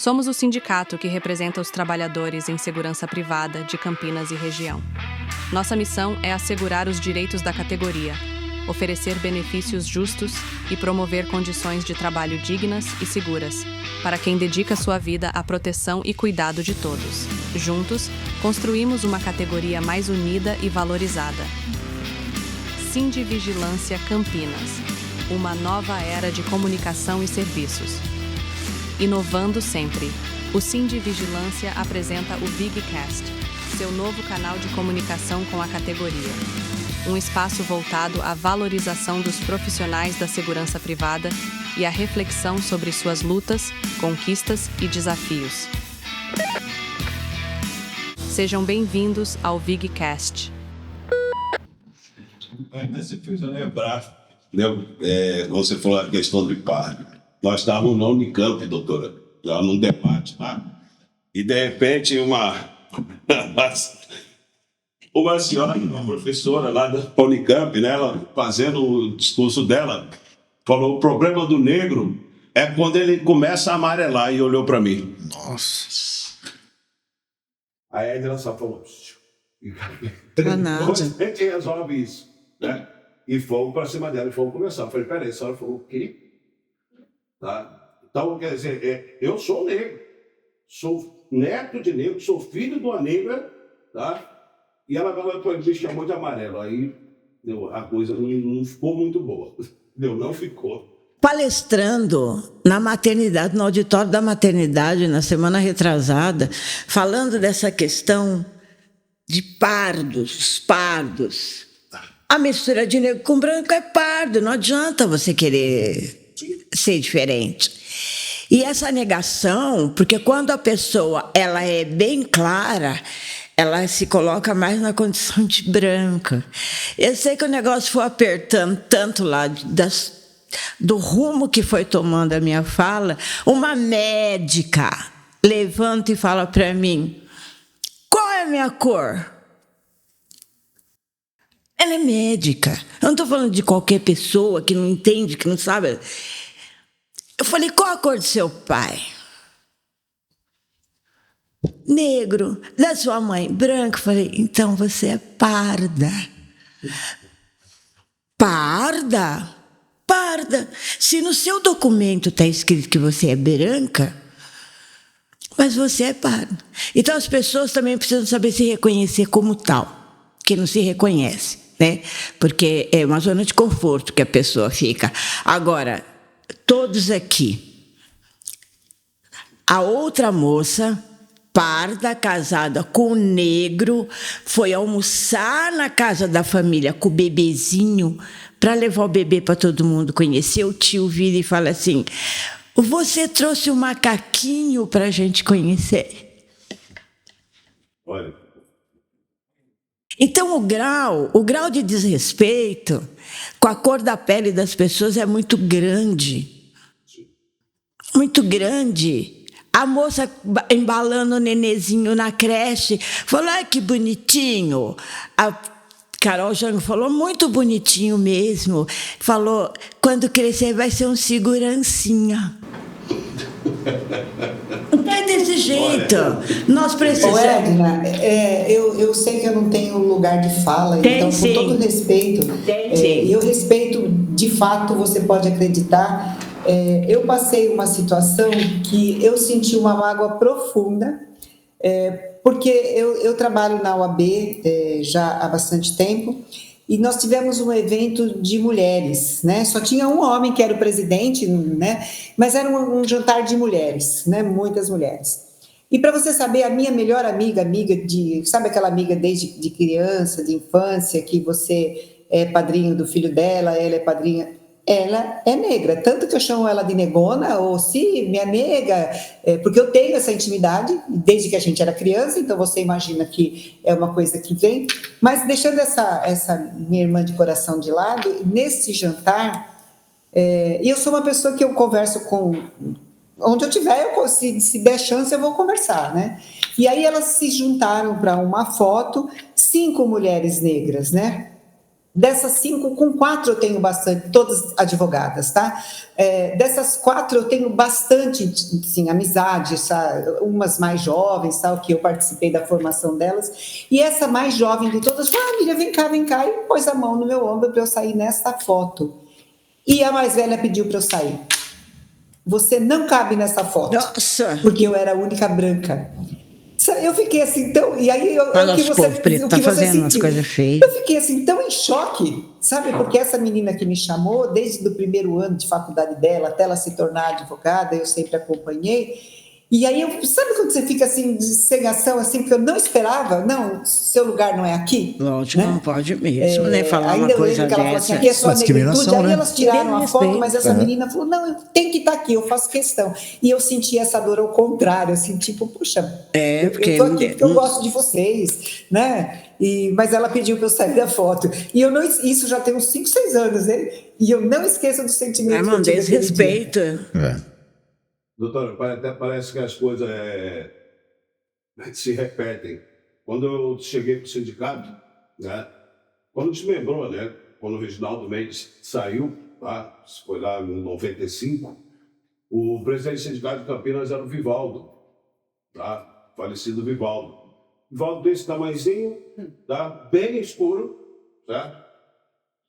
Somos o sindicato que representa os trabalhadores em segurança privada de Campinas e região. Nossa missão é assegurar os direitos da categoria, oferecer benefícios justos e promover condições de trabalho dignas e seguras, para quem dedica sua vida à proteção e cuidado de todos. Juntos, construímos uma categoria mais unida e valorizada. Sindivigilância Campinas, uma nova era de comunicação e serviços. Inovando sempre, o Sindivigilância apresenta o VigCast, seu novo canal de comunicação com a categoria. Um espaço voltado à valorização dos profissionais da segurança privada e à reflexão sobre suas lutas, conquistas e desafios. Sejam bem-vindos ao VigCast. Você fez eu lembrar, você falou a questão de pardo. Nós estávamos na Unicamp, doutora, já num debate lá, e de repente uma senhora, uma professora lá da Unicamp, né, ela fazendo o discurso dela, falou: o problema do negro é quando ele começa a amarelar, e olhou para mim. Nossa. Aí ela só falou: a gente resolve isso, né? E fomos para cima dela e fomos conversar. Eu falei: peraí, a senhora falou o quê? Tá? Então, quer dizer, eu sou negro, sou neto de negro, sou filho de uma negra, tá? E ela me chamou de amarelo. Aí a coisa não ficou muito boa. Não ficou. Palestrando na maternidade, no auditório da maternidade, na semana retrasada, falando dessa questão de pardos. A mistura de negro com branco é pardo, não adianta você querer ser diferente. E essa negação, porque quando a pessoa ela é bem clara, ela se coloca mais na condição de branca. Eu sei que o negócio foi apertando tanto lá do rumo que foi tomando a minha fala. Uma médica levanta e fala para mim: qual é a minha cor? Ela é médica. Eu não estou falando de qualquer pessoa que não entende, que não sabe. Eu falei: qual a cor do seu pai? Negro. Da sua mãe? Branco. Eu falei: então você é parda. Parda? Parda. Se no seu documento está escrito que você é branca, mas você é parda. Então as pessoas também precisam saber se reconhecer como tal, que não se reconhece, né? Porque é uma zona de conforto que a pessoa fica. Agora, todos aqui. A outra moça, parda, casada com um negro, foi almoçar na casa da família com o bebezinho para levar o bebê para todo mundo conhecer. O tio vira e fala assim: você trouxe um macaquinho para a gente conhecer? Olha. Então o grau de desrespeito com a cor da pele das pessoas é muito grande. Muito grande. A moça embalando o nenezinho na creche falou: ai, que bonitinho. A Carol Jango falou: muito bonitinho mesmo. Falou: quando crescer vai ser um segurancinha. Não é desse jeito. Nós precisamos. Ô, Edna, eu sei que eu não tenho lugar de fala, então, com todo respeito, eu respeito, de fato, você pode acreditar. Eu passei uma situação que eu senti uma mágoa profunda, porque eu trabalho na OAB já há bastante tempo, e nós tivemos um evento de mulheres, né? Só tinha um homem que era o presidente, né? Mas era um jantar de mulheres, né? Muitas mulheres. E para você saber, a minha melhor amiga sabe aquela amiga desde de criança, de infância, que você é padrinho do filho dela, ela é padrinha... Ela é negra, tanto que eu chamo ela de negona, ou se minha nega, porque eu tenho essa intimidade, desde que a gente era criança, então você imagina que é uma coisa que vem. Mas deixando essa minha irmã de coração de lado, nesse jantar, e eu sou uma pessoa que eu converso com... Onde eu tiver, se der chance, eu vou conversar, né? E aí elas se juntaram para uma foto, 5 mulheres negras, né? Dessas 5, com 4 eu tenho bastante, todas advogadas, tá? Dessas 4 eu tenho bastante, sim, amizade, sabe? Umas mais jovens, sabe? Que eu participei da formação delas. E essa mais jovem de todas falou: Miriam, vem cá, e pôs a mão no meu ombro para eu sair nesta foto. E a mais velha pediu para eu sair. Você não cabe nessa foto. Nossa! Porque eu era a única branca. Eu fiquei assim, tão... E aí, o que você, povo preto tá fazendo umas coisas feias. Eu fiquei assim, tão em choque, sabe? Porque essa menina que me chamou, desde o primeiro ano de faculdade dela, até ela se tornar advogada, eu sempre acompanhei. E aí, sabe quando você fica assim, de cegação, assim, porque eu não esperava? Não, seu lugar não é aqui. Lógico, né? Não pode mesmo, nem falar uma coisa dessa. Assim, aqui é só negritude, aí elas tiraram a foto, mas essa Uhum. menina falou, não, eu tenho que estar aqui, eu faço questão. E eu senti essa dor ao contrário, assim, tipo, puxa, porque eu tô aqui porque eu gosto de vocês, né? Mas ela pediu para eu sair da foto. E eu não, isso já tem uns 5, 6 anos, né? E eu não esqueço do sentimento que eu tive desrespeito. Doutora, até parece que as coisas se repetem. Quando eu cheguei para o sindicato, né, quando desmembrou, né, quando o Reginaldo Mendes saiu, tá, foi lá em 95, o presidente do sindicato de Campinas era o Vivaldo, tá, falecido Vivaldo. Vivaldo desse tamanhozinho, tá, bem escuro, tá?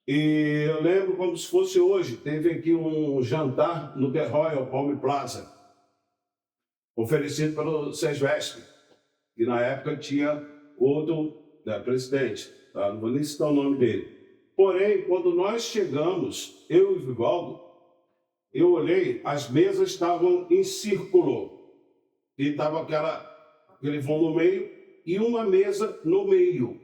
E eu lembro como se fosse hoje, teve aqui um jantar no The Royal Palm Plaza, oferecido pelo SESVESP, que na época tinha outro presidente, tá? Não vou nem citar o nome dele. Porém, quando nós chegamos, eu e o Vivaldo, eu olhei, as mesas estavam em círculo, e estava aquele vão no meio, e uma mesa no meio.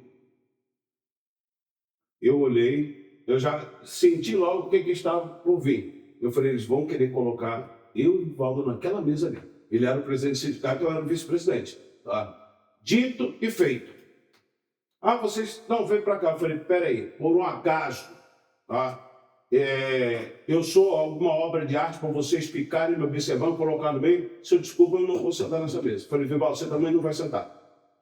Eu olhei, eu já senti logo o que estava por vir. Eu falei, eles vão querer colocar eu e o Vivaldo naquela mesa ali. Ele era o presidente do sindicato, eu era o vice-presidente. Tá? Dito e feito. Vocês não vêm para cá. Eu falei, peraí, por um acaso, tá? Eu sou alguma obra de arte para vocês ficarem me observando, colocar no meio. Se eu desculpa, eu não vou sentar nessa mesa. Eu falei, Vivaldo, você também não vai sentar.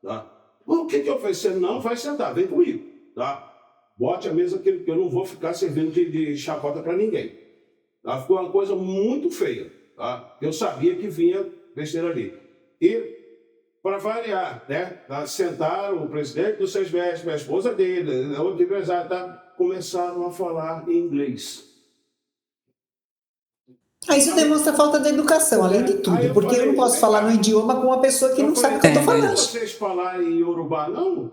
Tá? O que eu falei? Você não vai sentar, vem comigo. Tá? Bote a mesa que eu não vou ficar servindo de chacota para ninguém. Tá? Ficou uma coisa muito feia. Tá? Eu sabia que vinha besteira ali. E, para variar, né? Sentaram o presidente do SESVESP, a esposa dele, o empresário, tá? Começaram a falar em inglês. Isso demonstra falta de educação, além de tudo, porque eu não posso falar no idioma com uma pessoa que não sabe o que eu estou falando. Se vocês falarem em Yorubá, não,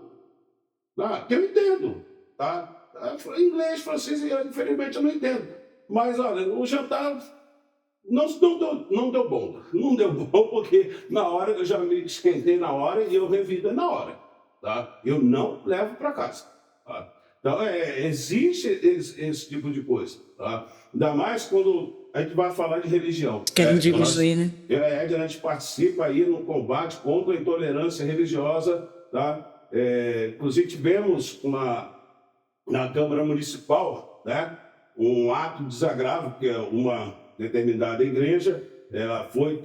que eu entendo. Tá? Inglês, francês, infelizmente eu não entendo. Mas, olha, o jantar não deu bom. Não deu bom porque na hora eu já me esquentei na hora e eu revido na hora. Tá? Eu não levo para casa. Tá? Então, existe esse tipo de coisa. Tá? Ainda mais quando a gente vai falar de religião. Querem dividir, né? A gente participa aí no combate contra a intolerância religiosa. Tá? Inclusive tivemos na Câmara Municipal, né, um ato de desagravo, que é uma determinada igreja, ela foi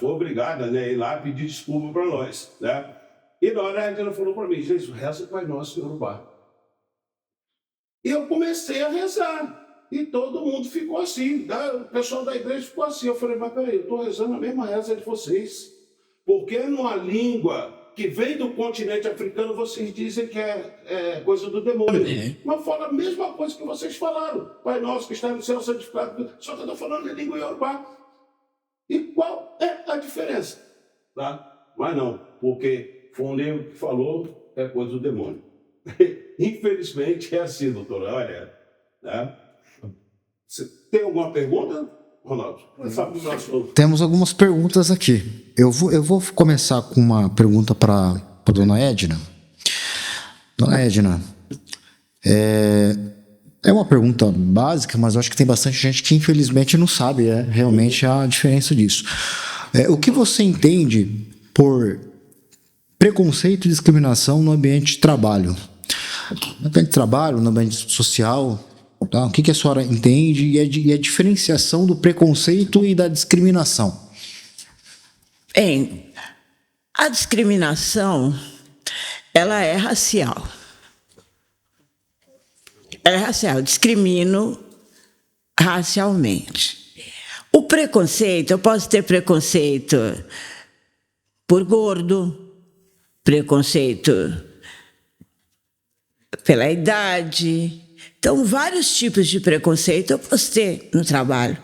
obrigada, né, a ir lá pedir desculpa para nós. Né? E na hora ela falou para mim, gente, reza Pai Nosso em Yorubá. E eu comecei a rezar. E todo mundo ficou assim. O pessoal da igreja ficou assim. Eu falei, mas peraí, eu estou rezando a mesma reza de vocês. Porque numa língua que vem do continente africano, vocês dizem que é coisa do demônio. Mas fala a mesma coisa que vocês falaram. Pai Nosso que está no céu, santificado. Só que eu estou falando em língua iorubá. E qual é a diferença? Tá? Mas não, porque foi um negro que falou, é coisa do demônio. Infelizmente é assim, doutora. Olha, né? Você tem alguma pergunta, Ronaldo? Temos algumas perguntas aqui. Eu vou começar com uma pergunta para a dona Edna. Dona Edna, é uma pergunta básica, mas eu acho que tem bastante gente que infelizmente não sabe realmente a diferença disso. O que você entende por preconceito e discriminação no ambiente de trabalho? No ambiente de trabalho, no ambiente social, tá? O que a senhora entende e a diferenciação do preconceito e da discriminação? Bem, a discriminação, ela é racial. é racial, discrimino racialmente. O preconceito, eu posso ter preconceito por gordo, preconceito pela idade. Então, vários tipos de preconceito eu posso ter no trabalho.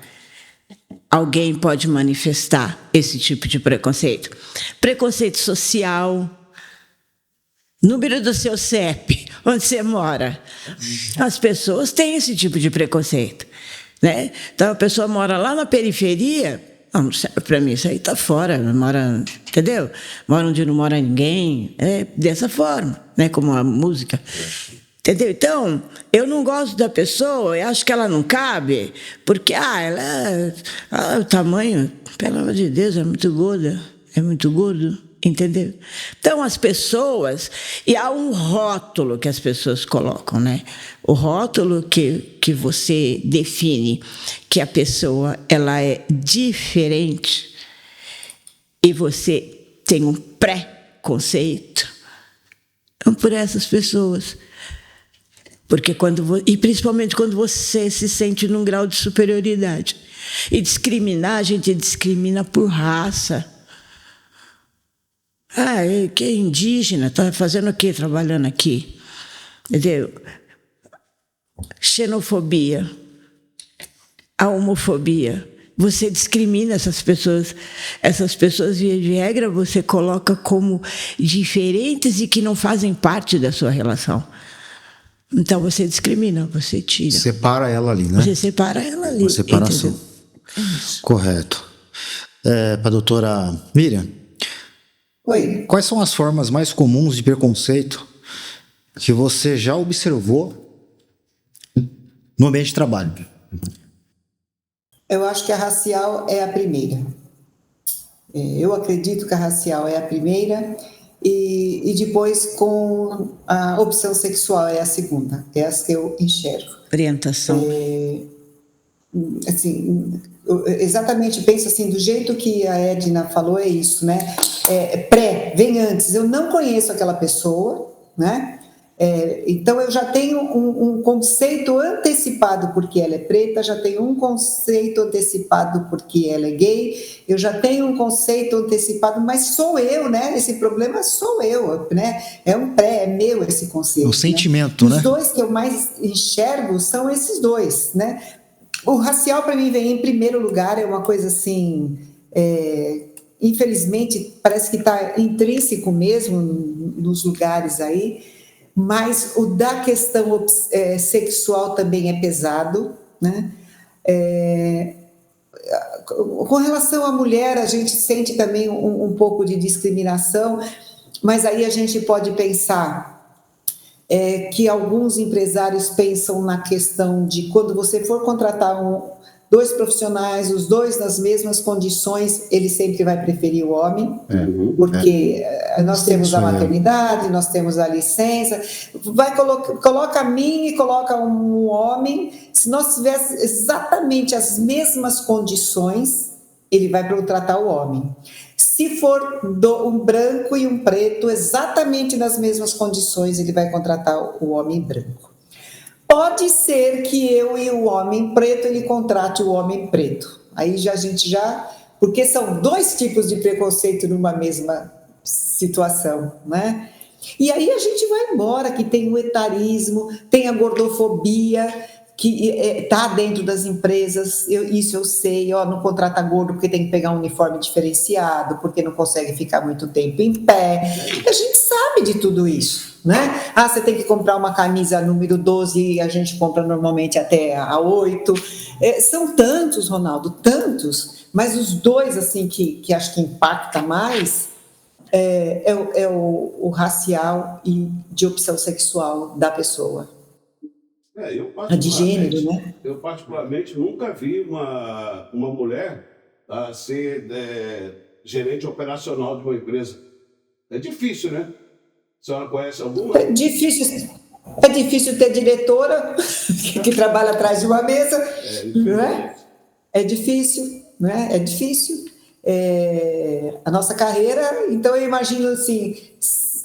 Alguém pode manifestar esse tipo de preconceito. Preconceito social, número do seu CEP, onde você mora. As pessoas têm esse tipo de preconceito, né? Então, a pessoa mora lá na periferia, não serve para mim, isso aí está fora, mora, entendeu? Mora onde não mora ninguém, é dessa forma, né? Como a música. Entendeu? Então, eu não gosto da pessoa, eu acho que ela não cabe, porque, o tamanho, pelo amor de Deus, é muito gordo, entendeu? Então, as pessoas, e há um rótulo que as pessoas colocam, né? O rótulo que você define que a pessoa, ela é diferente e você tem um pré-conceito, então, por essas pessoas. Porque e principalmente quando você se sente num grau de superioridade. E discriminar, a gente discrimina por raça. Que é indígena, está fazendo o quê trabalhando aqui? Entendeu? Xenofobia, a homofobia. Você discrimina essas pessoas. Essas pessoas, via de regra, você coloca como diferentes e que não fazem parte da sua relação. Então, você discrimina, você tira. Separa ela ali, né? Você separa ela ali. Uma separação. Correto. Para a doutora Miriam. Oi. Quais são as formas mais comuns de preconceito que você já observou no ambiente de trabalho? Eu acho que a racial é a primeira. Eu acredito que a racial é a primeira e depois com a opção sexual é a segunda. É as que eu enxergo. Orientação. Assim, eu exatamente penso assim, do jeito que a Edna falou, é isso, né? Vem antes. Eu não conheço aquela pessoa, né? Então eu já tenho um conceito antecipado porque ela é preta, já tenho um conceito antecipado porque ela é gay, eu já tenho um conceito antecipado, mas sou eu, né? Esse problema sou eu, né? É meu esse conceito. O sentimento, né? Os dois que eu mais enxergo são esses dois, né? O racial para mim vem em primeiro lugar, é uma coisa assim, infelizmente parece que está intrínseco mesmo nos lugares aí, mas o da questão sexual também é pesado, né? Com relação à mulher, a gente sente também um pouco de discriminação, mas aí a gente pode pensar que alguns empresários pensam na questão de quando você for contratar dois profissionais, os dois nas mesmas condições, ele sempre vai preferir o homem, porque nós temos a maternidade, nós temos a licença, coloca a mim e coloca um homem, se nós tivéssemos exatamente as mesmas condições, ele vai contratar o homem. Se for um branco e um preto, exatamente nas mesmas condições, ele vai contratar o homem branco. Pode ser que eu e o homem preto, ele contrate o homem preto. Aí porque são dois tipos de preconceito numa mesma situação, né? E aí a gente vai embora, que tem o etarismo, tem a gordofobia, que está dentro das empresas, isso eu sei, não contrata gordo porque tem que pegar um uniforme diferenciado, porque não consegue ficar muito tempo em pé. A gente sabe de tudo isso, né? Você tem que comprar uma camisa número 12 e a gente compra normalmente até a 8. São tantos, Ronaldo, tantos, mas os dois assim que acho que impacta mais é o racial e de opção sexual da pessoa. De gênero, né? Eu particularmente nunca vi uma mulher ser gerente operacional de uma empresa. É difícil, né? A senhora conhece alguma? É difícil ter diretora que trabalha atrás de uma mesa, né? É difícil, né? É difícil. A nossa carreira, então eu imagino assim,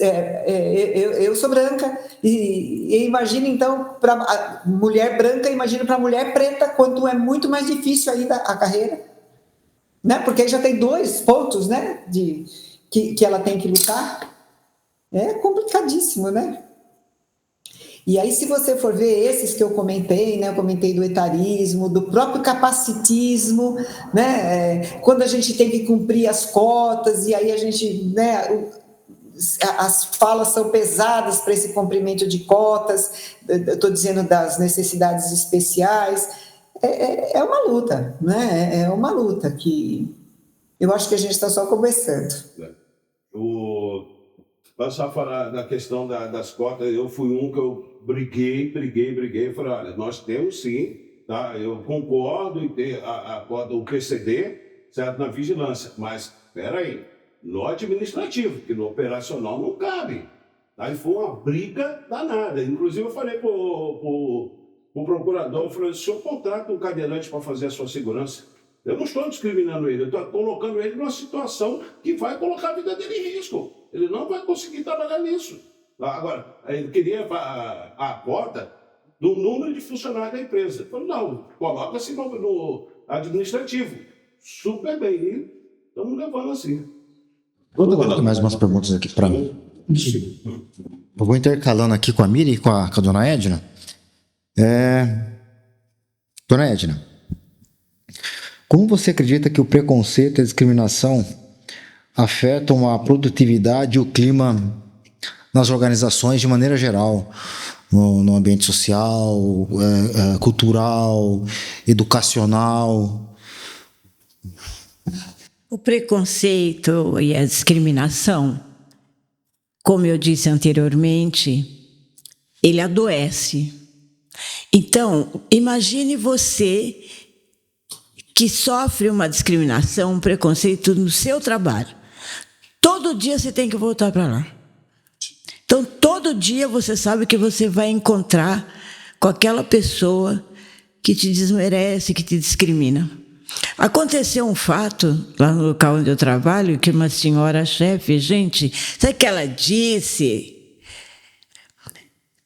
eu sou branca, e imagina então, para mulher branca, imagina para mulher preta, quanto é muito mais difícil ainda a carreira, né? Porque já tem 2 pontos, né? Que ela tem que lutar. É complicadíssimo, né? E aí, se você for ver esses que eu comentei, né? Eu comentei do etarismo, do próprio capacitismo, né? Quando a gente tem que cumprir as cotas, e aí a gente, né? As falas são pesadas para esse cumprimento de cotas, eu estou dizendo das necessidades especiais, é uma luta, né? É uma luta que eu acho que a gente está só começando. Passar a falar da questão das cotas, eu fui um que eu briguei, falei, olha, nós temos sim, tá? Eu concordo em ter a cota, o PCD, certo, na vigilância, mas, espera aí, no administrativo, que no operacional não cabe. Aí foi uma briga danada. Inclusive, eu falei para o procurador, eu falei, o senhor contrata um cadeirante para fazer a sua segurança. Eu não estou discriminando ele, eu estou colocando ele numa situação que vai colocar a vida dele em risco. Ele não vai conseguir trabalhar nisso. Agora, ele queria a cota do número de funcionários da empresa. Eu falei, não, coloca-se no administrativo. Super bem, e estamos levando assim. Vou dar mais umas perguntas aqui para mim. Eu vou intercalando aqui com a Miri e com a dona Edna. Dona Edna, como você acredita que o preconceito e a discriminação afetam a produtividade e o clima nas organizações de maneira geral, no ambiente social, cultural, educacional? O preconceito e a discriminação, como eu disse anteriormente, ele adoece. Então, imagine você que sofre uma discriminação, um preconceito no seu trabalho. Todo dia você tem que voltar para lá. Então, todo dia você sabe que você vai encontrar com aquela pessoa que te desmerece, que te discrimina. Aconteceu um fato lá no local onde eu trabalho, que uma senhora chefe, gente, sabe o que ela disse?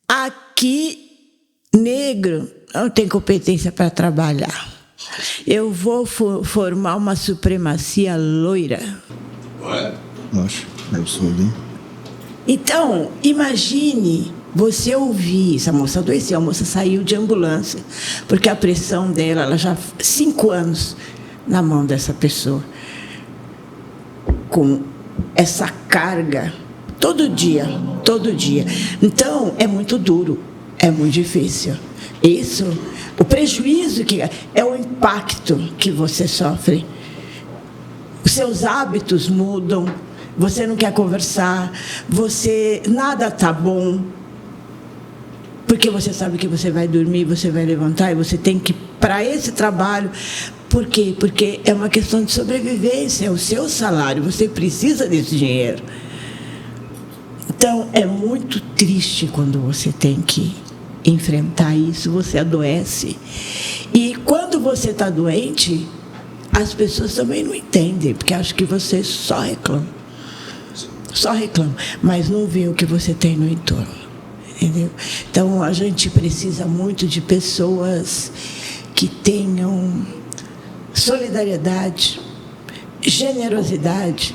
Aqui, negro não tem competência para trabalhar. Eu vou formar uma supremacia loira. Nossa, eu sou ali. Então, imagine você ouvir, essa moça adoeceu, a moça saiu de ambulância, porque a pressão dela, ela já 5 anos na mão dessa pessoa, com essa carga, todo dia. Então, é muito duro, é muito difícil. Isso, o prejuízo que é o impacto que você sofre. Os seus hábitos mudam, você não quer conversar, nada está bom, porque você sabe que você vai dormir, você vai levantar e você tem que ir para esse trabalho. Por quê? Porque é uma questão de sobrevivência, é o seu salário, você precisa desse dinheiro. Então, é muito triste quando você tem que enfrentar isso, você adoece. E quando você está doente, as pessoas também não entendem, porque acham que você só reclama, mas não vê o que você tem no entorno, entendeu? Então, a gente precisa muito de pessoas que tenham solidariedade, generosidade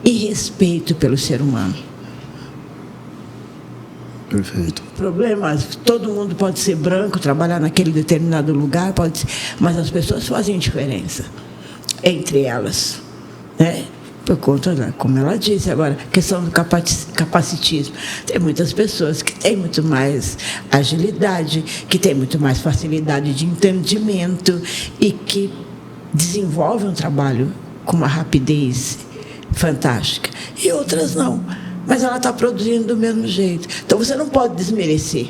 e respeito pelo ser humano. Perfeito. Problemas, todo mundo pode ser branco, trabalhar naquele determinado lugar, pode ser, mas as pessoas fazem diferença entre elas, né? Por conta da, como ela disse agora, questão do capacitismo. Tem muitas pessoas que têm muito mais agilidade, que têm muito mais facilidade de entendimento e que desenvolvem um trabalho com uma rapidez fantástica. E outras não. Mas ela está produzindo do mesmo jeito. Então, você não pode desmerecer.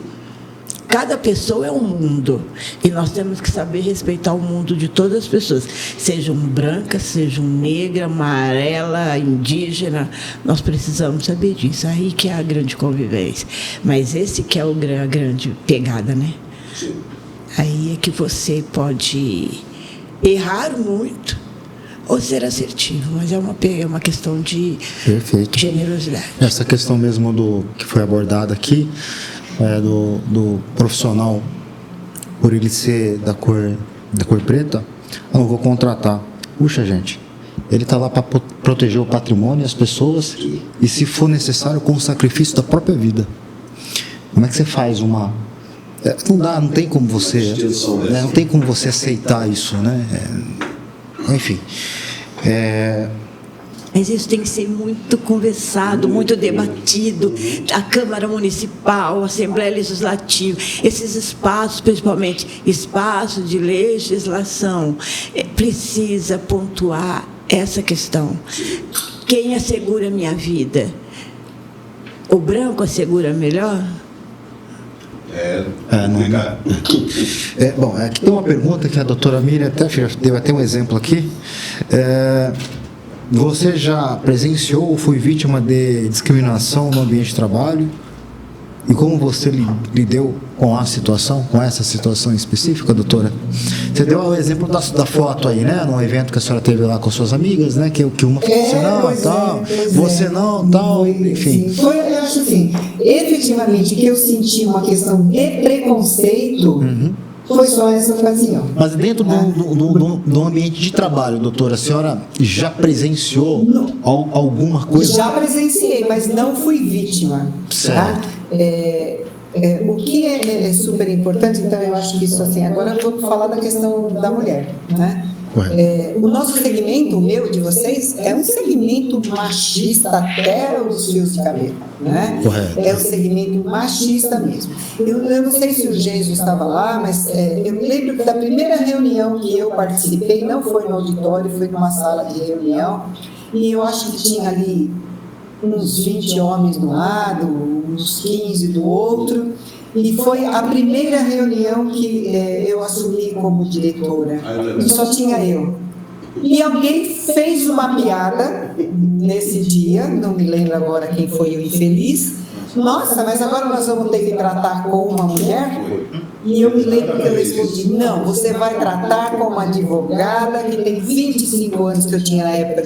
Cada pessoa é um mundo. E nós temos que saber respeitar o mundo de todas as pessoas. Sejam brancas, sejam negra, amarela, indígena. Nós precisamos saber disso. Aí que é a grande convivência. Mas esse que é a grande pegada, né? Aí é que você pode errar muito, ou ser assertivo, mas é uma questão de Perfeito. generosidade. Essa questão mesmo do que foi abordada aqui, do profissional, por ele ser da cor preta, eu não vou contratar. Puxa, gente, ele está lá para proteger o patrimônio e as pessoas, e se for necessário, com o sacrifício da própria vida. Como é que você faz uma... não tem como você... não tem como você aceitar isso, né? Enfim... Mas isso tem que ser muito conversado, muito debatido. A Câmara Municipal, a Assembleia Legislativa, esses espaços, principalmente espaços de legislação, precisa pontuar essa questão. Quem assegura a minha vida? O branco assegura melhor? Bom, aqui tem uma pergunta que a doutora Miriam até deu até um exemplo aqui. Você já presenciou ou foi vítima de discriminação no ambiente de trabalho? E como você lidou com essa situação específica, doutora? Você deu o exemplo da foto aí, né? Num evento que a senhora teve lá com suas amigas, né? Que uma falou tal, você não, tal, enfim. Foi, eu acho assim, efetivamente que eu senti uma questão de preconceito. Foi só essa ocasião. Mas dentro do ambiente de trabalho, doutora, a senhora já presenciou alguma coisa? Já presenciei, mas não fui vítima. Tá? O que é super importante, então eu acho que isso assim, agora eu vou falar da questão da mulher, né? O nosso segmento, o meu, de vocês, é um segmento machista até os fios de cabelo, né? É um segmento machista mesmo. Eu não sei se o Jesus estava lá, mas eu me lembro que da primeira reunião que eu participei, não foi no auditório, foi numa sala de reunião, e eu acho que tinha ali uns 20 homens de um lado, uns 15 do outro, e foi a primeira reunião que eu assumi como diretora, e só tinha eu. E alguém fez uma piada nesse dia, não me lembro agora quem foi o infeliz. Nossa, mas agora nós vamos ter que tratar com uma mulher? E eu me lembro que eu respondi, não, você vai tratar com uma advogada que tem 25 anos, que eu tinha na época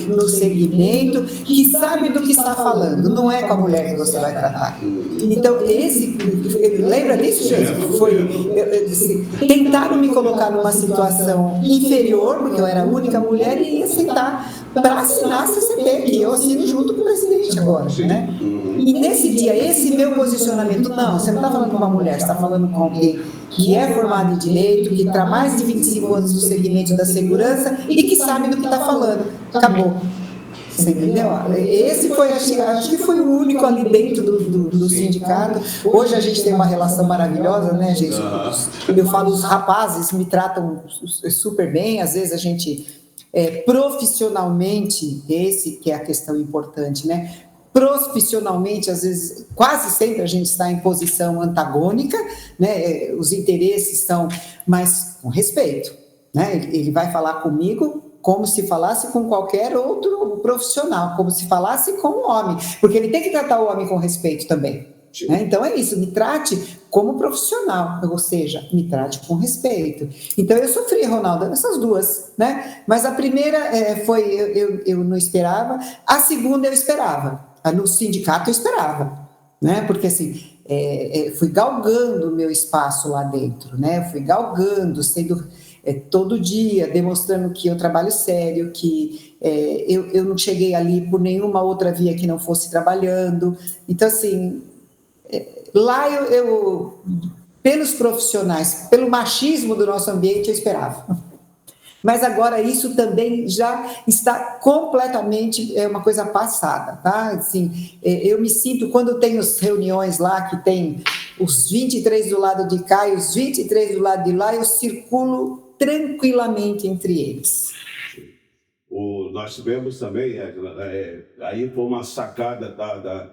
no segmento, que sabe do que está falando, não é com a mulher que você vai tratar. Então, lembra disso, gente? Eu disse, tentaram me colocar numa situação inferior, porque eu era a única mulher, e ia sentar para assinar a CCP, que eu assino junto com o presidente agora, né? E nesse dia, esse meu posicionamento, não, você não está falando com uma mulher, você está falando com alguém que é formado em Direito, que está mais de 25 anos no segmento da segurança e que sabe do que está falando. Acabou. Você entendeu? Esse foi, acho que foi o único ali dentro do sindicato. Hoje a gente tem uma relação maravilhosa, né, gente? Eu falo, os rapazes me tratam super bem, às vezes a gente, profissionalmente, esse que é a questão importante, né? Profissionalmente, às vezes, quase sempre a gente está em posição antagônica, né? Os interesses estão, mas com respeito, né? Ele vai falar comigo como se falasse com qualquer outro profissional, como se falasse com um homem, porque ele tem que tratar o homem com respeito também. Né? Então é isso, me trate como profissional, ou seja, me trate com respeito. Então eu sofri, Ronaldo, essas duas, né? Mas a primeira foi, eu não esperava, a segunda eu esperava. No sindicato eu esperava, né? Porque assim, fui galgando o meu espaço lá dentro, né? Fui galgando, sendo todo dia, demonstrando que eu trabalho sério, que eu não cheguei ali por nenhuma outra via que não fosse trabalhando. Então, assim, lá eu pelos profissionais, pelo machismo do nosso ambiente, eu esperava. Mas agora isso também já está completamente uma coisa passada, tá? Assim, eu me sinto, quando tem as reuniões lá, que tem os 23 do lado de cá e os 23 do lado de lá, eu circulo tranquilamente entre eles. Nós tivemos também, aí foi uma sacada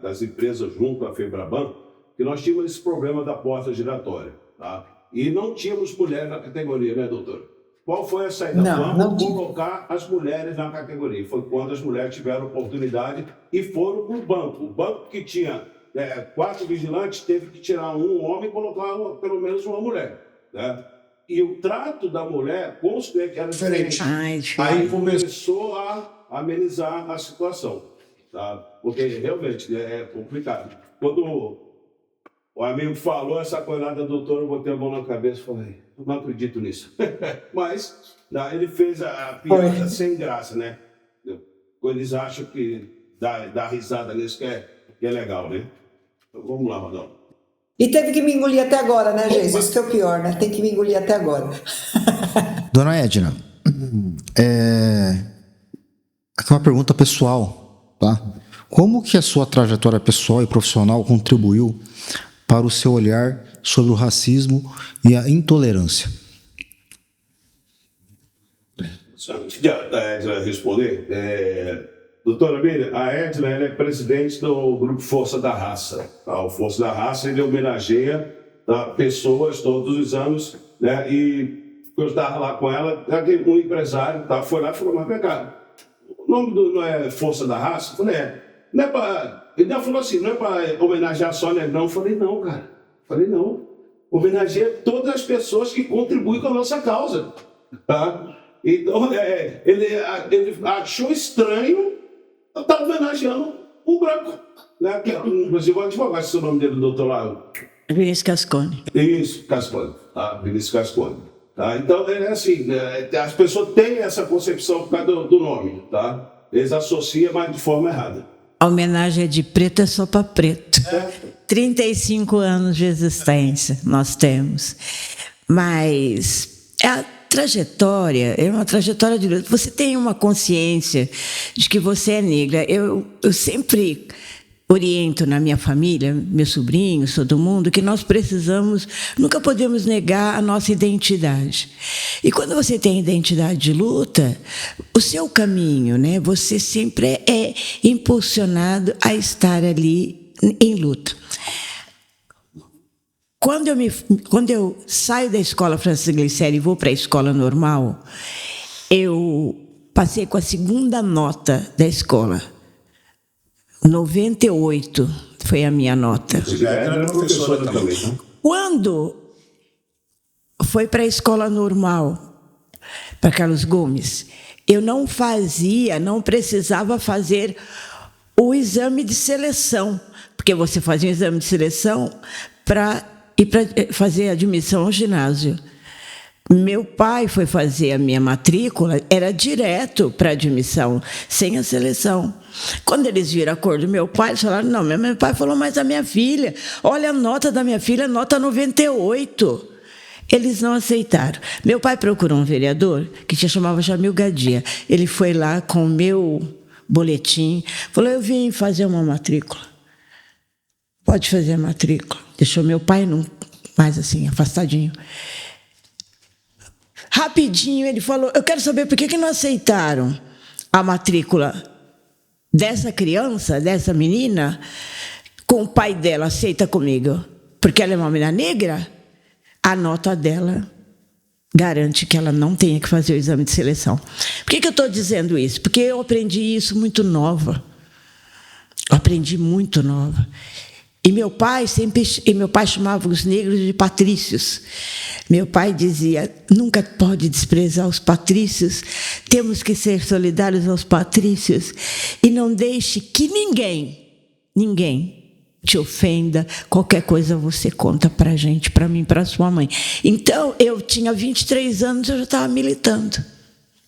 das empresas junto à FEBRABAN, que nós tínhamos esse problema da porta giratória, tá? E não tínhamos mulher na categoria, né, doutora? Qual foi a saída? Vamos colocar as mulheres na categoria. Foi quando as mulheres tiveram oportunidade e foram para o banco. O banco que tinha 4 vigilantes teve que tirar um homem e colocar pelo menos uma mulher, né? E o trato da mulher com os clientes era diferente. Aí começou a amenizar a situação, tá? Porque realmente é complicado. Quando o amigo falou essa coisa da doutora, eu botei a mão na cabeça e falei, eu não acredito nisso. Mas ele fez a piada sem graça, né? Quando eles acham que dá risada nisso, que é legal, né? Então, vamos lá, Rodão. E teve que me engolir até agora, né, Jesus? Isso que é o pior, né? Tem que me engolir até agora. Dona Edna, aqui uma pergunta pessoal, tá? Como que a sua trajetória pessoal e profissional contribuiu para o seu olhar sobre o racismo e a intolerância? Antes da Edna responder, doutora Miriam, a Edna ela é presidente do grupo Força da Raça. Tá? O Força da Raça ele homenageia pessoas todos os anos, né? E eu estava lá com ela, um empresário foi lá e falou, mas vem cá, o nome não é Força da Raça? Eu falei, não é para... Ele falou assim, não é para homenagear só negrão? Eu falei, não, cara. Falei, não. Homenageia todas as pessoas que contribuem com a nossa causa. Tá? Então, ele achou estranho estar homenageando um branco. Né? Que, inclusive, o advogado, se o nome dele, doutor lá. Vinícius Cascone. Isso, Cascone. Tá? Vinícius Cascone. Tá? Então, é assim, as pessoas têm essa concepção por causa do nome. Tá? Eles associam, mas de forma errada. A homenagem é de preto é só para preto. 35 anos de existência nós temos. Mas a trajetória é uma trajetória de luta. Você tem uma consciência de que você é negra. Eu sempre oriento na minha família, meus sobrinhos, todo mundo, que nós precisamos, nunca podemos negar a nossa identidade. E quando você tem identidade de luta, o seu caminho, né, você sempre é impulsionado a estar ali em luta. Quando eu saio da escola Francis Glicério e vou para a escola normal, eu passei com a segunda nota da escola. 98 foi a minha nota. Você já era professora também, né? Quando foi para a escola normal, para Carlos Gomes, eu não precisava fazer o exame de seleção, porque você fazia um exame de seleção para fazer admissão ao ginásio. Meu pai foi fazer a minha matrícula, era direto para admissão, sem a seleção. Quando eles viram a cor do meu pai, eles falaram, não, meu pai falou, mas a minha filha, olha a nota da minha filha, nota 98. Eles não aceitaram. Meu pai procurou um vereador, que se chamava Jamil Gadia. Ele foi lá com o meu boletim, falou, eu vim fazer uma matrícula. Pode fazer a matrícula. Deixou meu pai mais assim, afastadinho. Rapidinho ele falou, eu quero saber por que não aceitaram a matrícula dessa criança, dessa menina, com o pai dela, aceita comigo. Porque ela é uma menina negra, a nota dela garante que ela não tenha que fazer o exame de seleção. Por que eu estou dizendo isso? Porque eu aprendi isso muito nova. Eu aprendi muito nova. E meu pai chamava os negros de patrícios. Meu pai dizia, nunca pode desprezar os patrícios, temos que ser solidários aos patrícios e não deixe que ninguém te ofenda, qualquer coisa você conta pra gente, pra mim, pra sua mãe. Então, eu tinha 23 anos, eu já estava militando.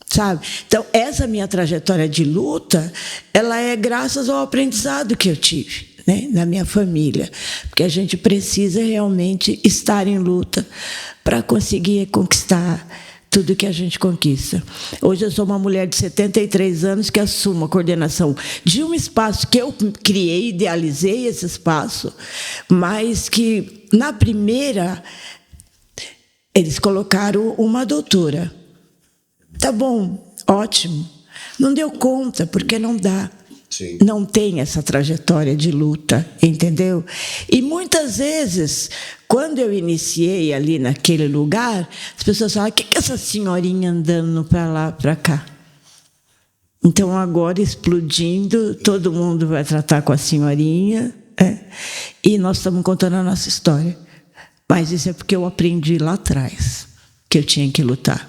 Sabe? Então, essa minha trajetória de luta, ela é graças ao aprendizado que eu tive, né, na minha família, porque a gente precisa realmente estar em luta para conseguir conquistar tudo que a gente conquista. Hoje eu sou uma mulher de 73 anos que assumo a coordenação de um espaço que eu criei, idealizei esse espaço, mas que, na primeira, eles colocaram uma doutora. Tá bom, ótimo. Não deu conta, porque não dá. Sim. Não tem essa trajetória de luta, entendeu? E muitas vezes, quando eu iniciei ali naquele lugar, as pessoas falam, o que é essa senhorinha andando para lá, para cá? Então, agora, explodindo, todo mundo vai tratar com a senhorinha, e nós estamos contando a nossa história. Mas isso é porque eu aprendi lá atrás. que eu tinha que lutar.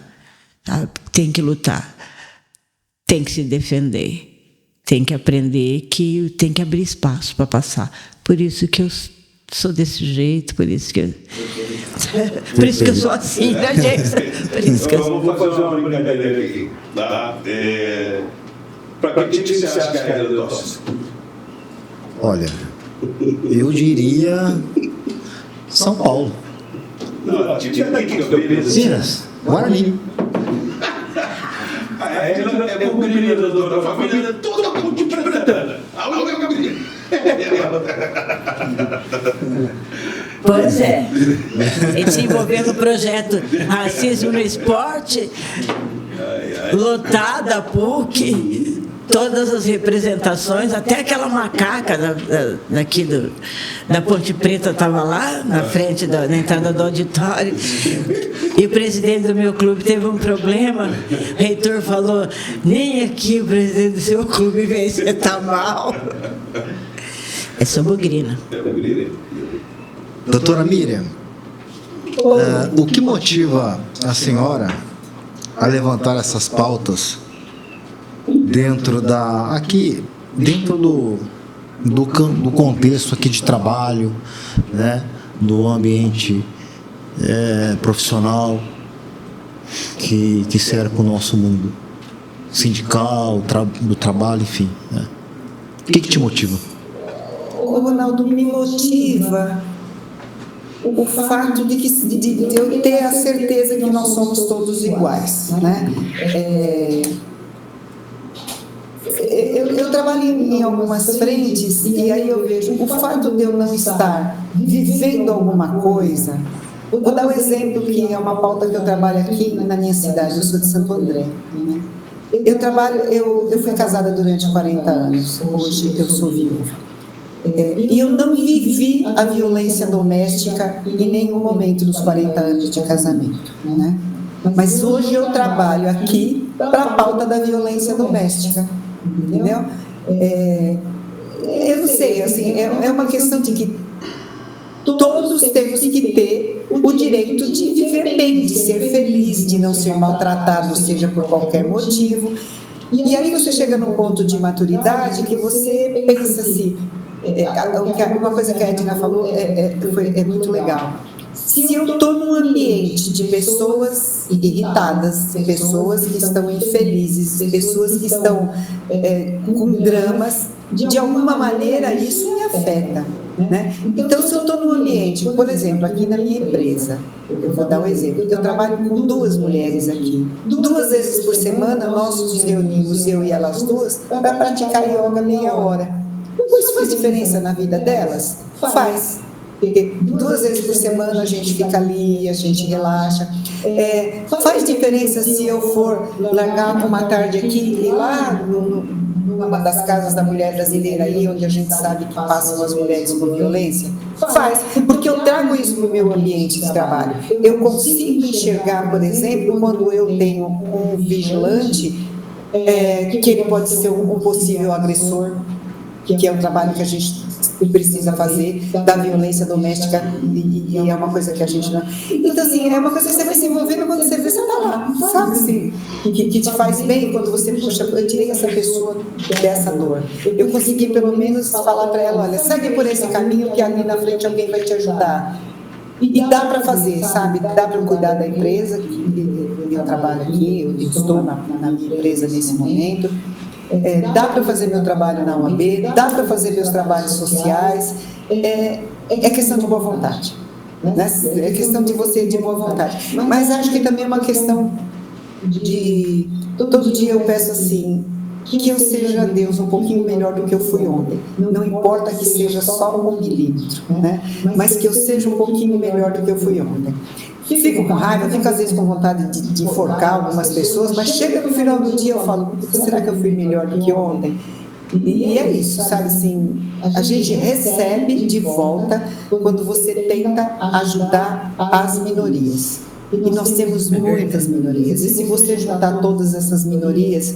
Tem que lutar, tem que se defender, tem que aprender que tem que abrir espaço para passar. Por isso que eu sou desse jeito, por isso que eu sou assim, né, gente? Por isso que eu vou fazer uma brincadeira aqui, tá? Para que time você acha que é a torce? Olha, eu diria São Paulo. Não, time daqui que eu penso. Minas, Guarani. Ela é compreendida da família, toda multipretana. Pois é. E se envolver no projeto Racismo no Esporte, lotada a PUC, todas as representações, até aquela macaca daqui da Ponte Preta estava lá, na frente, na entrada do auditório. E o presidente do meu clube teve um problema. O reitor falou: nem aqui o presidente do seu clube vem, você está mal. É sobugrina. Doutora Miriam, o que motiva a senhora a levantar essas pautas dentro do contexto aqui de trabalho, né, do ambiente profissional que cerca o nosso mundo sindical, do trabalho, enfim, né? O que te motiva? Ronaldo, me motiva o fato de eu ter a certeza que nós somos todos iguais, né? Eu trabalho em algumas frentes e aí eu vejo o fato de eu não estar vivendo alguma coisa. Vou dar um exemplo que é uma pauta que eu trabalho aqui na minha cidade, eu sou de Santo André, né? Eu fui casada durante 40 anos, hoje eu sou viúva. E eu não vivi a violência doméstica em nenhum momento dos 40 anos de casamento, né? Mas hoje eu trabalho aqui para a pauta da violência doméstica, entendeu? Eu não sei, assim, é uma questão de que todos temos que ter o direito de viver bem, de ser feliz, de não ser maltratado, seja por qualquer motivo. E aí você chega num ponto de maturidade que você pensa assim, uma coisa que a Edna falou é muito legal. Se eu estou num ambiente de pessoas irritadas, pessoas que estão infelizes, pessoas que estão com dramas, de alguma maneira isso me afeta, né? Então, se eu estou num ambiente, por exemplo, aqui na minha empresa, eu vou dar um exemplo, eu trabalho com 2 mulheres aqui. 2 vezes por semana nós nos reunimos, eu e elas duas, para praticar yoga meia hora. Isso faz diferença na vida delas? Faz. Porque 2 vezes por semana a gente fica ali, a gente relaxa. Faz diferença se eu for largar uma tarde aqui e ir lá numa das casas da mulher brasileira aí, onde a gente sabe que passam as mulheres por violência? Faz, porque eu trago isso para o meu ambiente de trabalho. Eu consigo enxergar, por exemplo, quando eu tenho um vigilante, que ele pode ser um possível agressor, que é um trabalho que a gente precisa fazer, da violência doméstica, e é uma coisa que a gente não... Então, assim, é uma coisa que você vai se envolvendo quando você vê, você está lá, sabe, assim, que te faz bem quando você, puxa, eu tirei essa pessoa dessa dor. Eu consegui, pelo menos, falar para ela, olha, segue por esse caminho que ali na frente alguém vai te ajudar. E dá para fazer, sabe? Dá para cuidar da empresa, que eu trabalho aqui, eu estou na minha empresa nesse momento. Dá para fazer meu trabalho na OAB, dá para fazer meus trabalhos sociais, é questão de boa vontade, né? É questão de você de boa vontade, mas acho que também é uma questão de, todo dia eu peço assim, que eu seja Deus um pouquinho melhor do que eu fui ontem, não importa que seja só 1 milímetro, né? Mas que eu seja um pouquinho melhor do que eu fui ontem. Fico com raiva, fico às vezes com vontade de enforcar algumas pessoas, mas chega no final do dia eu falo, será que eu fui melhor do que ontem? E é isso, sabe, assim, a gente recebe de volta quando você tenta ajudar as minorias. E nós temos muitas minorias, e se você juntar todas essas minorias,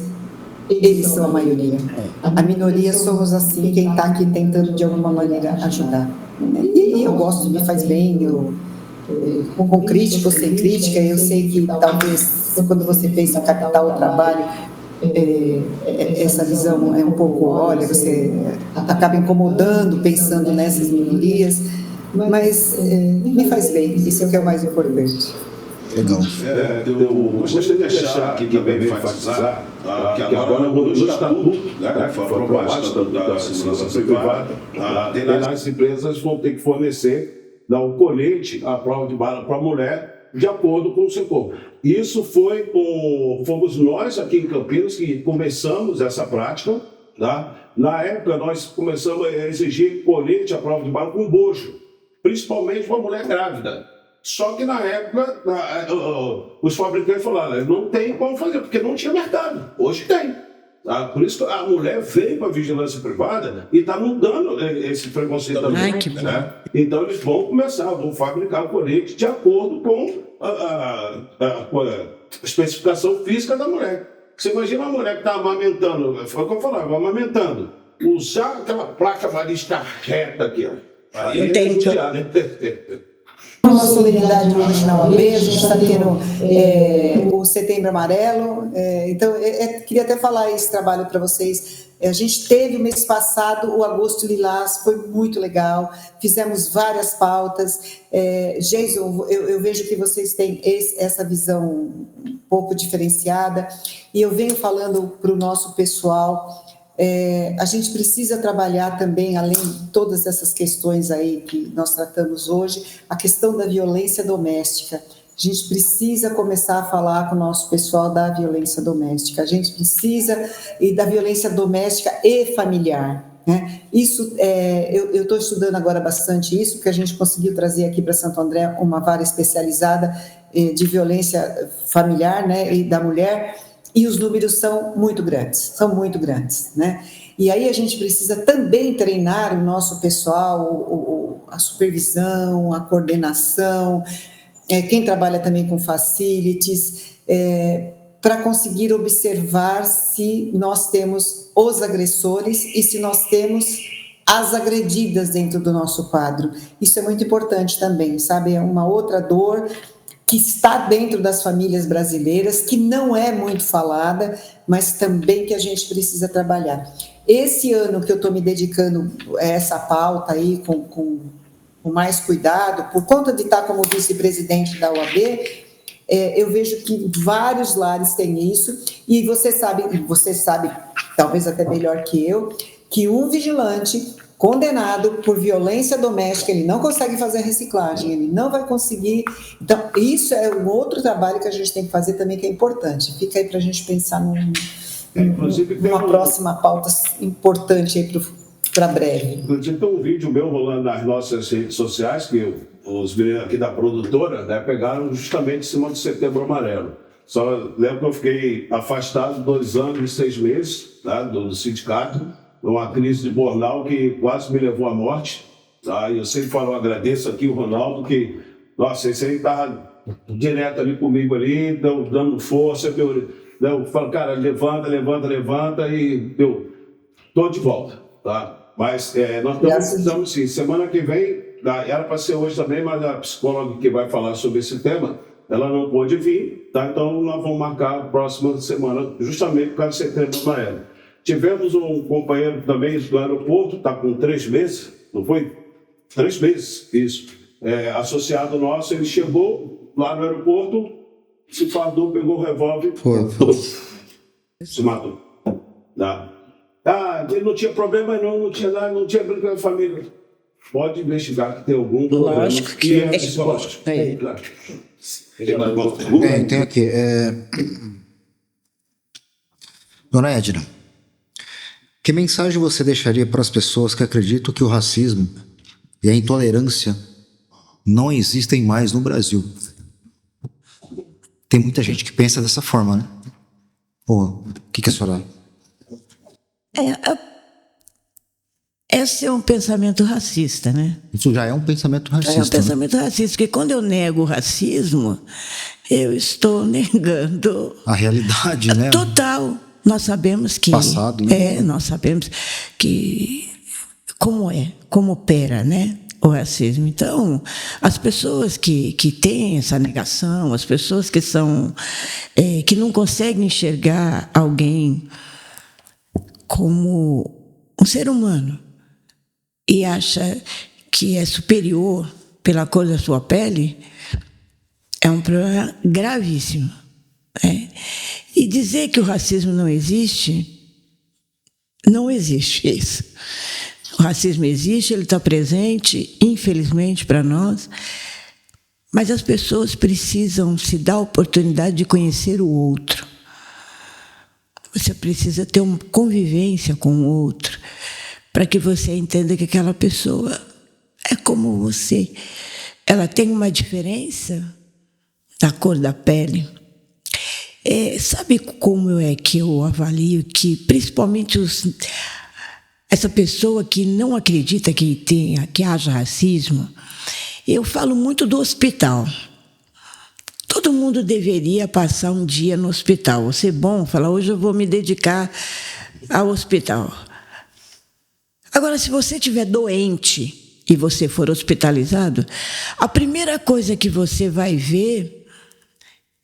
eles são a maioria. A minoria somos assim, quem está aqui tentando de alguma maneira ajudar. E eu gosto, me faz bem, com crítica ou sem crítica. Eu sei que talvez quando você pensa em capital ao trabalho, essa visão é um pouco, olha, você acaba incomodando pensando nessas minorias, mas me faz bem, isso é o que é o mais importante. Legal. Eu gostaria de deixar aqui também enfatizar que agora no estatuto, né, que foi aprovado o estatuto da segurança privada, as empresas vão ter que fornecer o colete, a prova de bala para a mulher, de acordo com o seu corpo. Isso fomos nós aqui em Campinas que começamos essa prática, tá? Na época nós começamos a exigir colete, a prova de bala com bojo, principalmente para a mulher grávida. Só que na época, os fabricantes falaram, não tem como fazer, porque não tinha mercado. Hoje tem. Tá? Por isso que a mulher veio para a vigilância privada e está mudando esse preconceito também. Ai, que bom. Né? Então eles vão fabricar colete de acordo com a especificação física da mulher. Você imagina a mulher que está amamentando, foi o que eu falava, amamentando, usar aquela placa balística reta aqui, ó. Aí entendi. Uma solenidade hoje na UAB, a gente está tendo o Setembro Amarelo, então queria até falar esse trabalho para vocês. A gente teve o mês passado o Agosto Lilás, foi muito legal, fizemos várias pautas. Jason, eu vejo que vocês têm essa visão um pouco diferenciada, e eu venho falando para o nosso pessoal. A gente precisa trabalhar também, além de todas essas questões aí que nós tratamos hoje, a questão da violência doméstica. A gente precisa começar a falar com o nosso pessoal da violência doméstica. A gente precisa da violência doméstica e familiar. Né? Isso, eu estou estudando agora bastante isso, porque a gente conseguiu trazer aqui para Santo André uma vara especializada de violência familiar, né, e da mulher. E os números são muito grandes, né? E aí a gente precisa também treinar o nosso pessoal, a supervisão, a coordenação, quem trabalha também com facilities, para conseguir observar se nós temos os agressores e se nós temos as agredidas dentro do nosso quadro. Isso é muito importante também, sabe? É uma outra dor que está dentro das famílias brasileiras, que não é muito falada, mas também que a gente precisa trabalhar. Esse ano que eu estou me dedicando a essa pauta aí com mais cuidado, por conta de estar como vice-presidente da OAB, eu vejo que vários lares têm isso, e você sabe, talvez até melhor que eu, que um vigilante condenado por violência doméstica, ele não consegue fazer reciclagem, ele não vai conseguir. Então, isso é um outro trabalho que a gente tem que fazer também, que é importante. Fica aí para a gente pensar numa próxima pauta importante aí para breve. Inclusive, tem um vídeo meu rolando nas nossas redes sociais, que os meninos aqui da produtora, né, pegaram justamente em cima do Setembro Amarelo. Só lembro que eu fiquei afastado 2 anos e 6 meses, tá, do sindicato, uma crise de burnout que quase me levou à morte. Tá? Eu sempre falo, agradeço aqui o Ronaldo, que, nossa, esse aí estava direto ali comigo, ali, dando força. Eu falo, cara, levanta, e eu estou de volta. Tá? Mas nós precisamos, sim, semana que vem, era para ser hoje também, mas a psicóloga que vai falar sobre esse tema, ela não pôde vir, tá? Então nós vamos marcar a próxima semana, justamente por causa do Setembro Amarelo. Tivemos um companheiro também do aeroporto, está com 3 meses, não foi? 3 meses, isso. Associado nosso, ele chegou lá no aeroporto, se fardou, pegou o revólver, se matou. Ele não tinha problema não tinha nada, não tinha briga com a família. Pode investigar que tem algum problema. Lógico que é psicológico. Claro. Tem aqui. Dona Edna, que mensagem você deixaria para as pessoas que acreditam que o racismo e a intolerância não existem mais no Brasil? Tem muita gente que pensa dessa forma, né? O que a senhora... Esse é um pensamento racista, né? Isso já é um pensamento racista. É um pensamento racista, porque quando eu nego o racismo, eu estou negando... A realidade, né? Total. Nós sabemos que... Passado, né? Nós sabemos que... Como opera, né? o racismo. Então, as pessoas que têm essa negação, as pessoas que que não conseguem enxergar alguém como um ser humano e acha que é superior pela cor da sua pele, é um problema gravíssimo. Né? E dizer que o racismo não existe isso. O racismo existe, ele está presente, infelizmente, para nós, mas as pessoas precisam se dar a oportunidade de conhecer o outro. Você precisa ter uma convivência com o outro, para que você entenda que aquela pessoa é como você. Ela tem uma diferença da cor da pele. Sabe como é que eu avalio que, principalmente, essa pessoa que não acredita que haja racismo, eu falo muito do hospital. Todo mundo deveria passar um dia no hospital. Ser bom, falar, hoje eu vou me dedicar ao hospital. Agora, se você estiver doente e você for hospitalizado, a primeira coisa que você vai ver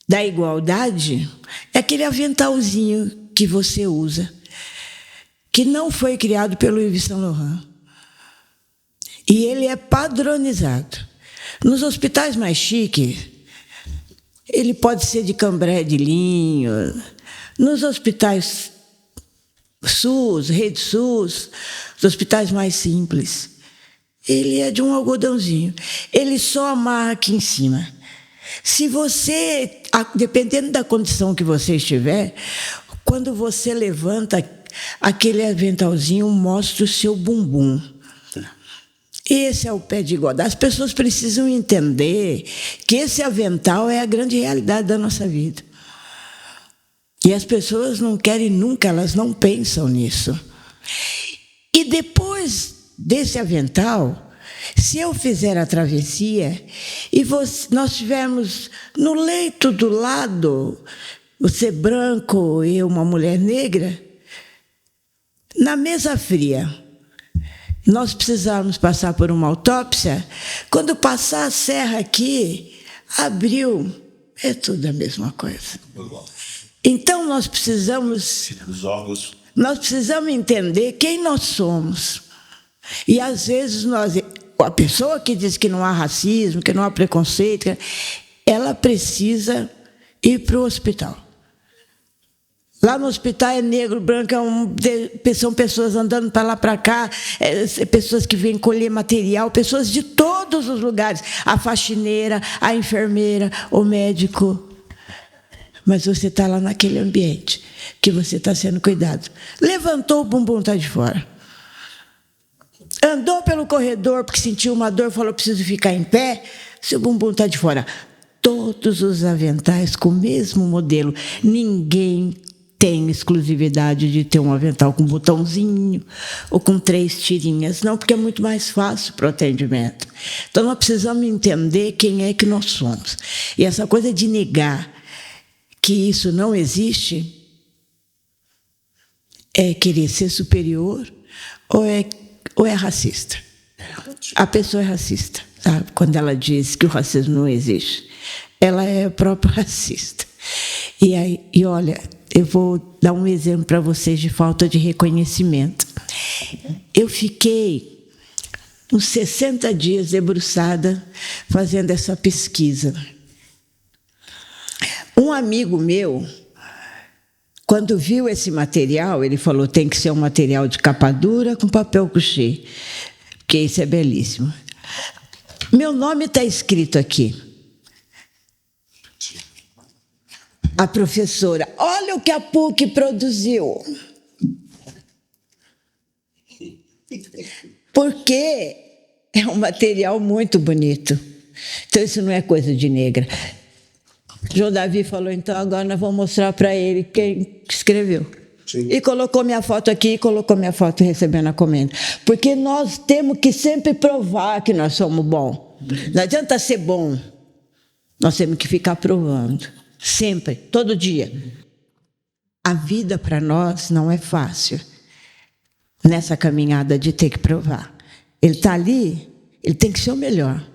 da igualdade é aquele aventalzinho que você usa, que não foi criado pelo Yves Saint Laurent. E ele é padronizado. Nos hospitais mais chiques, ele pode ser de cambré de linho. Nos hospitais SUS, rede SUS, os hospitais mais simples, ele é de um algodãozinho. Ele só amarra aqui em cima. Se você, dependendo da condição que você estiver, quando você levanta, aquele aventalzinho mostra o seu bumbum. Esse é o pé de igualdade. As pessoas precisam entender que esse avental é a grande realidade da nossa vida. E as pessoas não querem nunca, elas não pensam nisso. E depois desse avental, se eu fizer a travessia e nós estivermos no leito do lado, você branco e eu uma mulher negra, na mesa fria, nós precisarmos passar por uma autópsia, quando passar a serra aqui, abriu, é tudo a mesma coisa. Então nós precisamos entender quem nós somos. E às vezes a pessoa que diz que não há racismo, que não há preconceito, ela precisa ir para o hospital. Lá no hospital é negro, branco, são pessoas andando para lá, para cá, pessoas que vêm colher material, pessoas de todos os lugares. A faxineira, a enfermeira, o médico. Mas você está lá naquele ambiente que você está sendo cuidado. Levantou, o bumbum está de fora. Andou pelo corredor porque sentiu uma dor, falou, preciso ficar em pé, seu bumbum está de fora. Todos os aventais com o mesmo modelo. Ninguém tem exclusividade de ter um avental com botãozinho ou com 3 tirinhas. Não, porque é muito mais fácil para o atendimento. Então, nós precisamos entender quem é que nós somos. E essa coisa de negar que isso não existe é querer ser superior ou é racista. A pessoa é racista, sabe? Quando ela diz que o racismo não existe, ela é a própria racista. E olha, eu vou dar um exemplo para vocês de falta de reconhecimento. Eu fiquei uns 60 dias debruçada fazendo essa pesquisa. Um amigo meu, quando viu esse material, ele falou, tem que ser um material de capa dura com papel couché, porque isso é belíssimo. Meu nome está escrito aqui. A professora, olha o que a PUC produziu. Porque é um material muito bonito. Então, isso não é coisa de negra. João Davi falou, então, agora nós vamos mostrar para ele quem escreveu. Sim. E colocou minha foto aqui, e colocou minha foto recebendo a comenda. Porque nós temos que sempre provar que nós somos bons. Não adianta ser bom. Nós temos que ficar provando. Sempre, todo dia. A vida para nós não é fácil nessa caminhada de ter que provar. Ele está ali Ele tem que ser o melhor.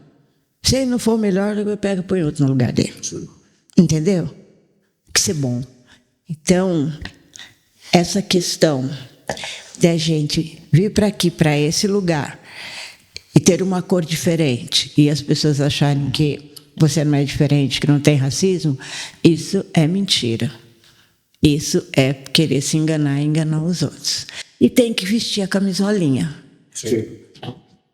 Se ele não for o melhor, eu pego e põe outro no lugar dele. Entendeu? Tem que ser bom. Então, essa questão da gente vir para aqui, para esse lugar, e ter uma cor diferente, e as pessoas acharem que você não é diferente, que não tem racismo, isso é mentira. Isso é querer se enganar e enganar os outros. E tem que vestir a camisolinha. Sim.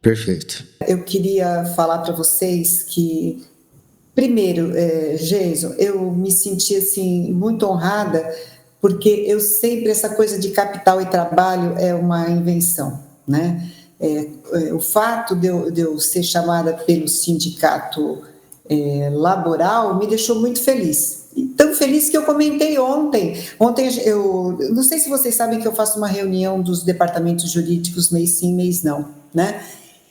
Perfeito. Eu queria falar para vocês que, primeiro, Jason, eu me senti assim, muito honrada, porque eu sempre, essa coisa de capital e trabalho é uma invenção, né? O fato de eu ser chamada pelo sindicato laboral me deixou muito feliz. Tão feliz que eu comentei ontem. Ontem, eu não sei se vocês sabem que eu faço uma reunião dos departamentos jurídicos mês sim, mês não, né?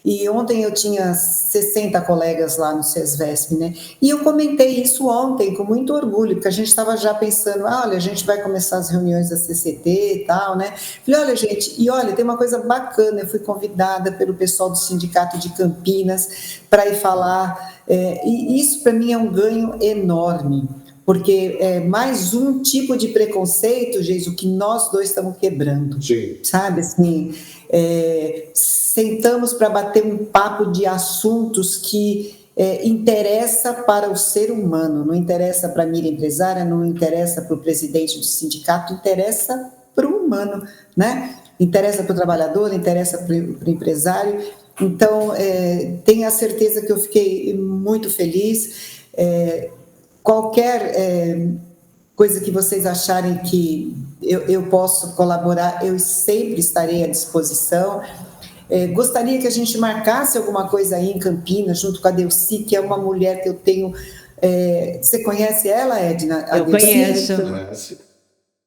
E ontem eu tinha 60 colegas lá no SESVESP, né? E eu comentei isso ontem com muito orgulho, porque a gente estava já pensando, olha, a gente vai começar as reuniões da CCT e tal, né? Falei, olha, gente, e olha, tem uma coisa bacana, eu fui convidada pelo pessoal do Sindicato de Campinas para ir falar, e isso para mim é um ganho enorme, porque é mais um tipo de preconceito, Jesus, que nós dois estamos quebrando. Sim. Sabe, assim, sentamos para bater um papo de assuntos que interessa para o ser humano, não interessa para a Miriam empresária, não interessa para o presidente do sindicato, interessa para o humano, né? Interessa para o trabalhador, interessa para o empresário. Então, tenha a certeza que eu fiquei muito feliz. Qualquer coisa que vocês acharem que eu posso colaborar, eu sempre estarei à disposição. Gostaria que a gente marcasse alguma coisa aí em Campinas, junto com a Delci, que é uma mulher que eu tenho... você conhece ela, Edna? Eu conheço.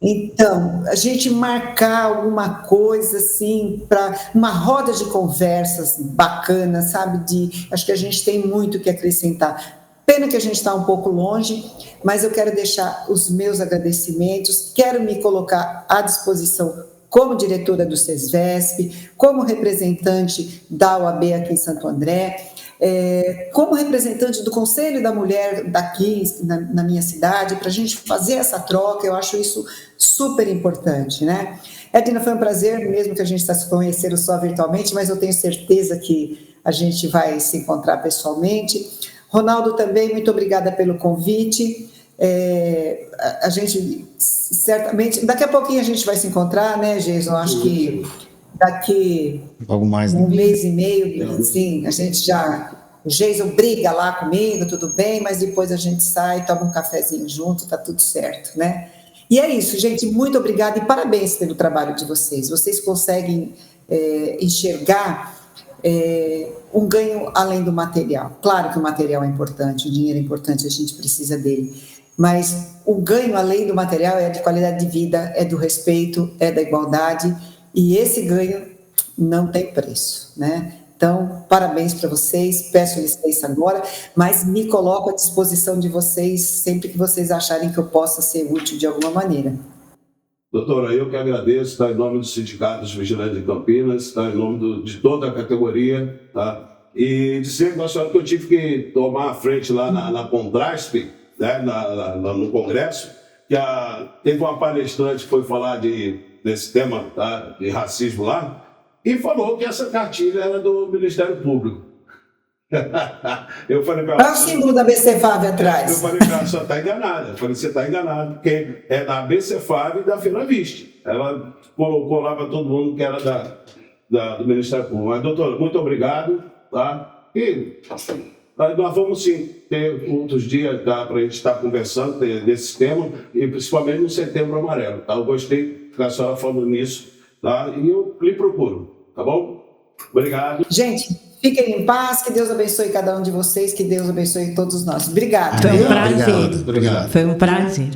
Então, a gente marcar alguma coisa assim, para uma roda de conversas bacana, sabe? Acho que a gente tem muito que acrescentar. Pena que a gente está um pouco longe, mas eu quero deixar os meus agradecimentos, quero me colocar à disposição como diretora do SESVESP, como representante da OAB aqui em Santo André, como representante do Conselho da Mulher daqui na minha cidade, para a gente fazer essa troca. Eu acho isso super importante, né? Edna, foi um prazer, mesmo que a gente está se conhecendo só virtualmente, mas eu tenho certeza que a gente vai se encontrar pessoalmente. Ronaldo, também, muito obrigada pelo convite. A gente, certamente, daqui a pouquinho a gente vai se encontrar, né, Jason? Acho que daqui algo mais, um mês e meio, assim, a gente já... O Jason briga lá comigo, tudo bem, mas depois a gente sai, toma um cafezinho junto, tá tudo certo, né? E é isso, gente, muito obrigada e parabéns pelo trabalho de vocês. Vocês conseguem enxergar um ganho além do material. Claro que o material é importante, o dinheiro é importante, a gente precisa dele, mas o ganho além do material é de qualidade de vida, é do respeito, é da igualdade, e esse ganho não tem preço, né? Então, parabéns para vocês, peço licença agora, mas me coloco à disposição de vocês sempre que vocês acharem que eu possa ser útil de alguma maneira. Doutora, eu que agradeço, tá, em nome do Sindicato dos Vigilantes de Campinas, tá, em nome de toda a categoria, tá, e dizer para a senhora que eu tive que tomar a frente lá na Contrasp, né, no Congresso, que teve uma palestrante que foi falar desse tema, tá, de racismo lá, e falou que essa cartilha era do Ministério Público. Eu falei para ela... Olha o símbolo da BCFAV atrás. Eu falei para ela, você está enganada. Eu falei, você está enganada, porque é da BCFAV e da FenaViste. Ela colocou lá para todo mundo que era do Ministério Público. Mas, doutora, muito obrigado. Tá? E nós vamos sim ter outros dias para a gente estar conversando desse tema, e principalmente no Setembro Amarelo. Tá? Eu gostei da senhora falando nisso, tá? E eu lhe procuro, tá bom? Obrigado. Gente, fiquem em paz, que Deus abençoe cada um de vocês, que Deus abençoe todos nós. Obrigada. Foi um prazer. Obrigado. Foi um prazer.